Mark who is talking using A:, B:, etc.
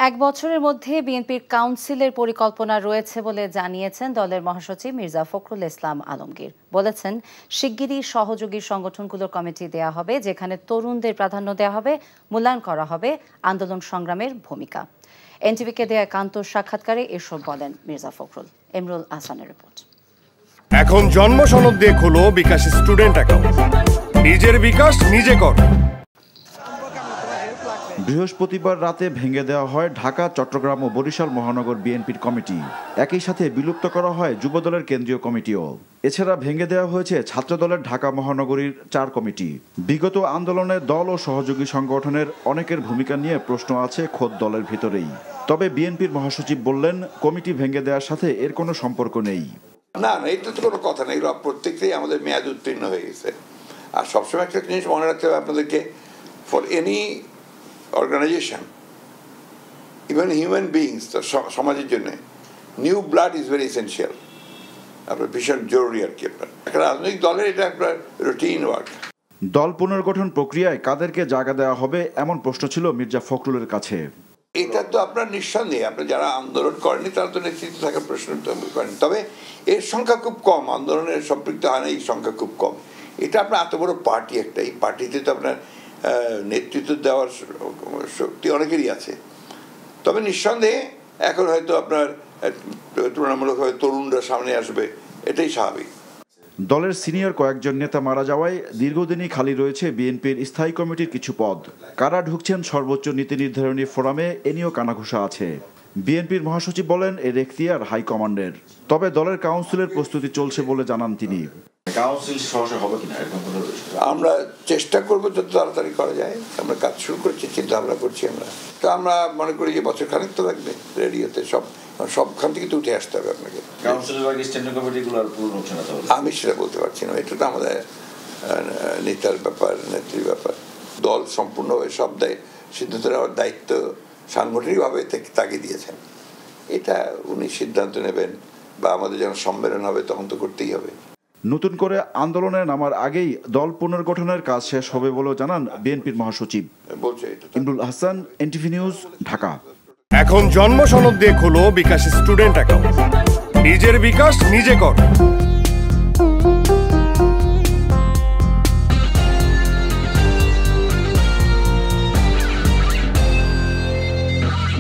A: এক বছরের মধ্যে বিএনপির কাউন্সিলের পরিকল্পনা রয়েছে বলে জানিয়েছেন দলের মহাসচিব মির্জা ফখরুল ইসলাম আলমগীর। বলেছেন, শিগগিরই সহযোগী সংগঠনগুলোর কমিটি দেয়া হবে, যেখানে তরুণদের প্রাধান্য দেওয়া হবে, মূল্যায়ন করা হবে আন্দোলন সংগ্রামের ভূমিকা। এনটিভিকে দেয়া একান্ত সাক্ষাৎকারে এসব বলেন মির্জা ফখরুল। এমরুল আহসানের রিপোর্ট।
B: এখন জন্ম সনদ দিয়ে খোলো বিকাশ স্টুডেন্ট অ্যাকাউন্ট। নিজের বিকাশ নিজে কর।
C: বৃহস্পতিবার রাতে ভেঙে দেওয়া হয় ঢাকা, চট্টগ্রাম ও বরিশাল মহানগর বিএনপির কমিটি। একই সাথে বিলুপ্ত করা হয় যুবদলের কেন্দ্রীয় কমিটিও। এছাড়া ভেঙে দেওয়া হয়েছে ছাত্রদলের ঢাকা মহানগরীর 4 কমিটি। বিগত আন্দোলনে দল ও সহযোগী সংগঠনের অনেকের ভূমিকা নিয়ে প্রশ্ন আছে খোদ দলের ভিতরেই। তবে বিএনপির মহাসচিব বললেন, কমিটি ভেঙে দেওয়ার সাথে এর কোনো সম্পর্ক নেই।
D: না, এটা তো কোনো কথা নেই। প্রত্যেকটাই আমাদের মেয়াদ উত্তীর্ণ হয়ে গেছে। আর সবসময় একটা জিনিস মনে রাখতে হবে আপনাদেরকে, for any organisation, even human beings, সমাজের জন্য new blood is very essential. আপনার ভীষণ জরুরি আর কি। আপনার একটা রাজনৈতিক দলের এটা আপনার রুটিন ওয়ার্ক।
C: দল পুনর্গঠন প্রক্রিয়ায় কাদেরকে জায়গা দেওয়া হবে এমন প্রশ্ন ছিল মির্জা ফখরুলের কাছে।
D: এটা তো আপনার নিঃসন্দেহে আপনার যারা আন্দোলন করেনি তারা তো নেতৃত্ব থাকার প্রশ্ন করেন। তবে এর সংখ্যা খুব কম, আন্দোলনের সম্পৃক্ত হয় না, এই সংখ্যা খুব কম। এটা আপনার এত বড় পার্টি একটা, এই পার্টিতে তো আপনার নেতৃত্ব দেওয়ার শক্তি অনেকেরই আছে। তবে নিঃসন্দেহে এখন হয়তো আপনার তুলনামূলকভাবে তরুণরা সামনে আসবে, এটাই স্বাভাবিক।
C: দলের সিনিয়র কয়েকজন নেতা মারা যাওয়ায় দীর্ঘদিনই খালি রয়েছে বিএনপির স্থায়ী কমিটির কিছু পদ। কারা ঢুকছেন সর্বোচ্চ নীতি নির্ধারণী ফোরামে, এ নিয়েও কানাঘুষা আছে। বিএনপির মহাসচিব বলেন, এর এখতিয়ার হাইকমান্ডের। তবে দলের কাউন্সিলের প্রস্তুতি চলছে বলে জানান তিনি।
D: আমরা চেষ্টা করবো যত তাড়াতাড়ি করা যায়। আমরা কাজ শুরু করছি, চিন্তা ভাবনা করছি। আমরা মনে করি যে বছর খানিক তো লাগবে রেডিওতে সবখান থেকে তো উঠে আসতে হবে আপনাকে। আমি সেটা বলতে পারছি না, এটা তো আমাদের নেতার ব্যাপার, নেত্রীর ব্যাপার। দল সম্পূর্ণভাবে সব সিদ্ধান্ত নেওয়ার দায়িত্ব সাংগঠনিকভাবে তাকে দিয়েছেন। এটা উনি সিদ্ধান্ত নেবেন, বা আমাদের যখন সম্মেলন হবে তখন তো করতেই হবে।
C: নতুন করে আন্দোলনে নামার আগেই দল পুনর্গঠনের কাজ শেষ হবে বলেও জানান বিএনপির মহাসচিব। Emrul Ahsan, NTV news, Dhaka.
B: এখন জন্ম সনদ দিয়ে খোলো বিকাশ স্টুডেন্ট অ্যাকাউন্ট। নিজের বিকাশ নিজে কর।